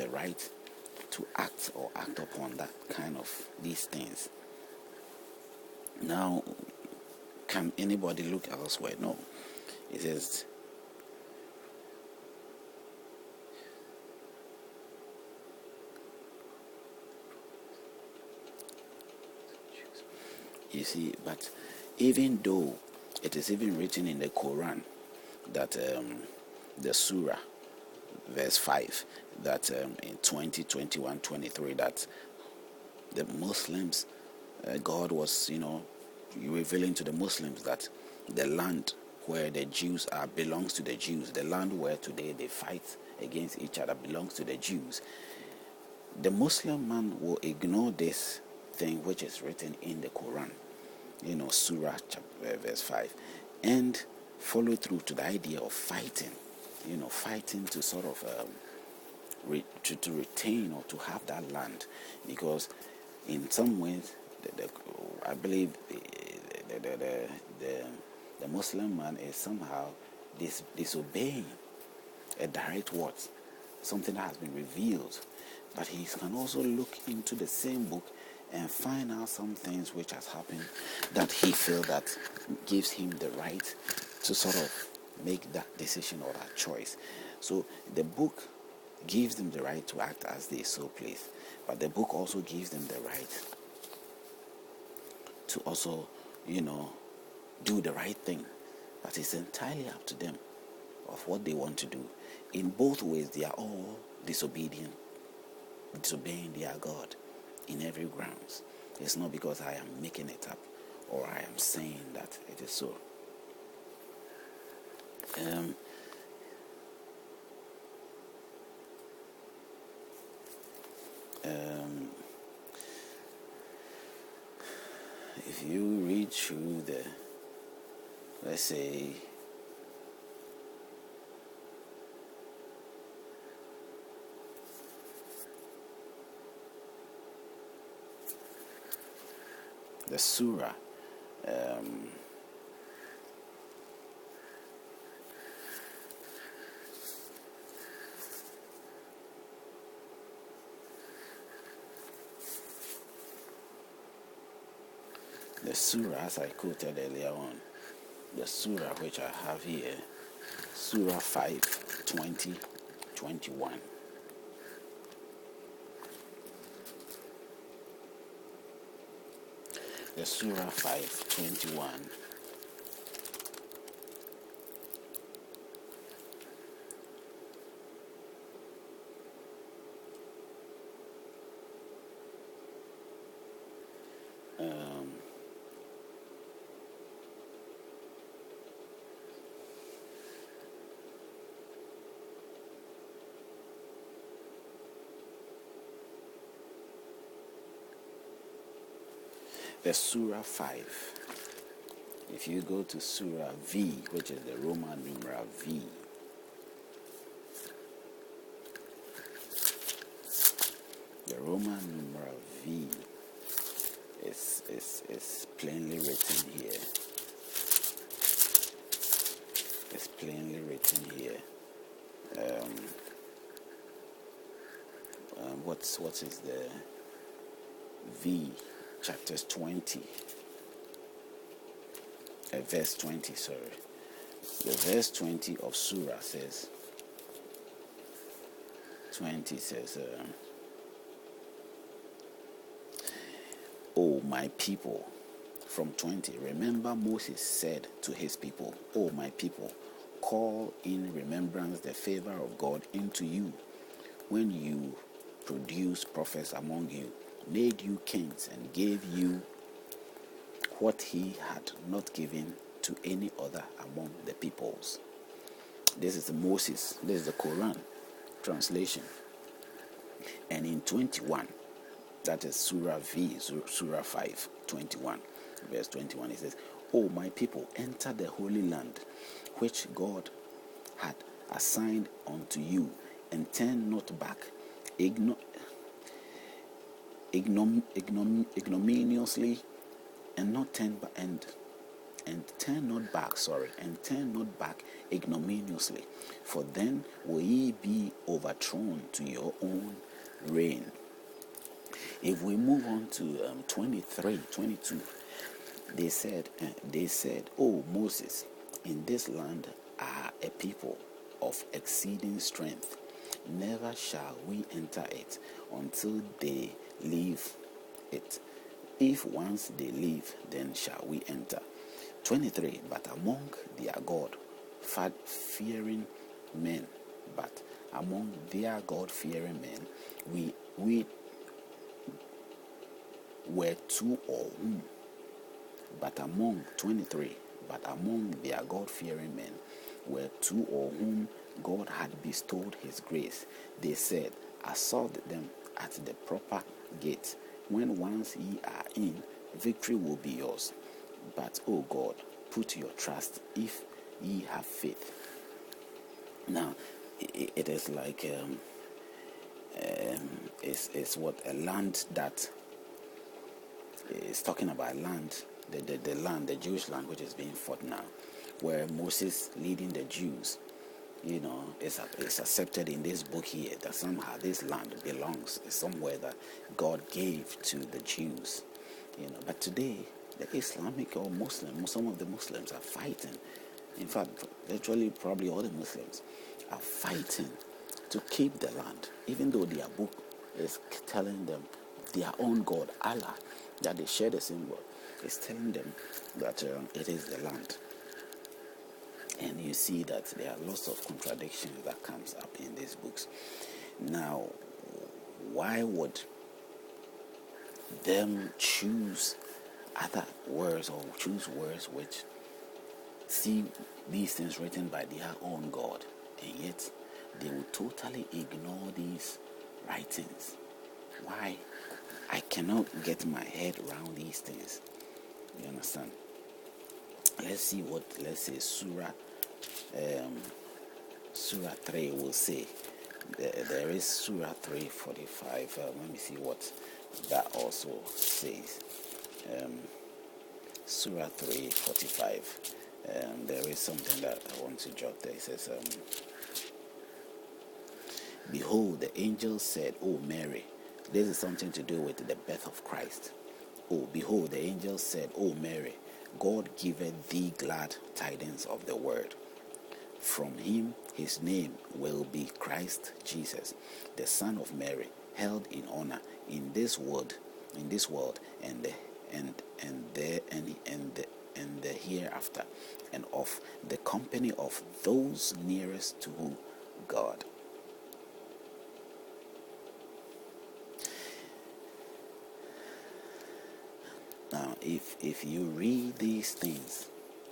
the right to act upon that kind of these things. Now, can anybody look elsewhere? No. It says, you see, but even though it is even written in the Quran that the Surah, verse 5, that in 20, 21, 23, that the Muslims, God was, revealing to the Muslims that the land where the Jews are belongs to the Jews. The land where today they fight against each other belongs to the Jews. The Muslim man will ignore this thing which is written in the Quran, Surah chapter, verse 5, and follow through to the idea of fighting, fighting to sort of to retain or to have that land, because in some ways, I believe the Muslim man is somehow disobeying a direct word, something that has been revealed. But he can also look into the same book and find out some things which has happened that he feels that gives him the right to sort of make that decision or that choice. So the book gives them the right to act as they so please, but the book also gives them the right to also, do the right thing. But it's entirely up to them of what they want to do. In both ways, they are all disobeying their God in every grounds. It's not because I am making it up or I am saying that it is so. If you read through let's say, the surah, the surah, as I quoted earlier on, the surah which I have here, Surah 5, 20, 21. The Surah 5, 21. The Surah 5. If you go to Surah V, which is the Roman numeral V, the Roman numeral V is plainly written here. It's plainly written here. What is the V? Chapters 20, verse 20, sorry. The verse 20 of Surah says, 20 says, "O my people," from 20, remember Moses said to his people, "O my people, call in remembrance the favor of God into you when you produced prophets among you, made you kings, and gave you what he had not given to any other among the peoples." This is Moses, this is the Quran translation. And in 21, that is Surah V, Surah 5, 21, verse 21, it says, "O my people, enter the holy land, which God had assigned unto you, and turn not back ignominiously, and and turn not back, ignominiously, for then will ye be overthrown to your own reign. If we move on to 23, 22, they said, "Oh Moses, in this land are a people of exceeding strength. Never shall we enter it until they leave it. If once they leave, then shall we enter." 23, but among their God-fearing men, we were two or whom. But among their God-fearing men were two or whom God had bestowed his grace. They said, "Assault them at the proper gate. When once ye are in, victory will be yours. But, O God, put your trust if ye have faith." Now, it is like it's what a land that is talking about land, the land, the Jewish land, which is being fought now, where Moses leading the Jews, it's accepted in this book here that somehow this land belongs somewhere that God gave to the Jews, But today, the Islamic or Muslim, some of the Muslims are fighting. In fact, literally, probably all the Muslims are fighting to keep the land, even though their book is telling them their own God, Allah, that they share the same God, is telling them that it is the land. And you see that there are lots of contradictions that comes up in these books. Now, why would them choose other words or choose words which see these things written by their own God, and yet they will totally ignore these writings? Why? I cannot get my head around these things. You understand? Let's see what, Surah 3 will say. There is Surah 3:45. Let me see what that also says. Surah 3:45. There is something that I want to jot there. It says, "Behold, the angel said, O Mary," this is something to do with the birth of Christ. "Oh, behold, the angel said, O Mary, God giveth thee glad tidings of the word. From him his name will be Christ Jesus, the Son of Mary, held in honor in this world, and the hereafter, and of the company of those nearest to God." Now, if you read these things,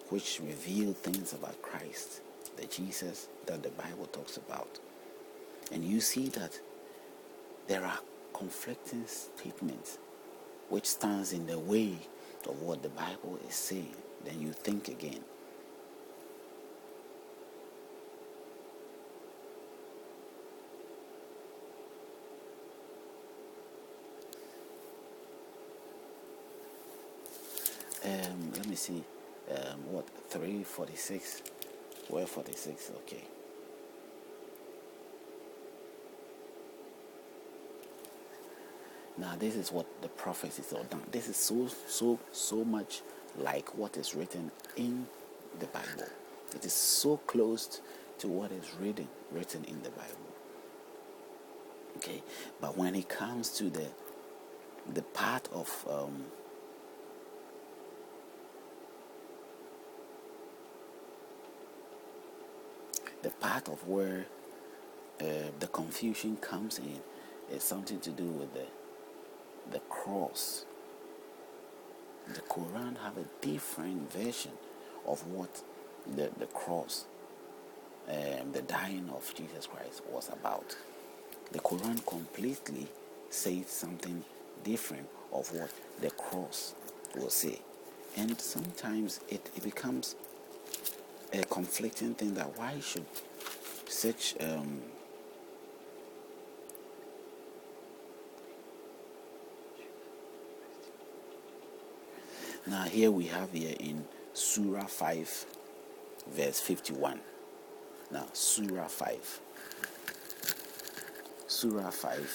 which reveal things about Christ, the Jesus that the Bible talks about, and you see that there are conflicting statements which stands in the way of what the Bible is saying, then you think again. Let me see. 3:46. Where 46? Okay. Now this is what the prophecies are done. This is so much like what is written in the Bible. It is so close to what is written in the Bible. Okay, but when it comes to the part of where the confusion comes in is something to do with the cross. The Quran have a different version of what the cross, the dying of Jesus Christ was about. The Quran completely says something different of what the cross will say. And sometimes it becomes a conflicting thing, that why should such now here we have here in Surah 5, verse 51. Now, Surah 5. Surah 5,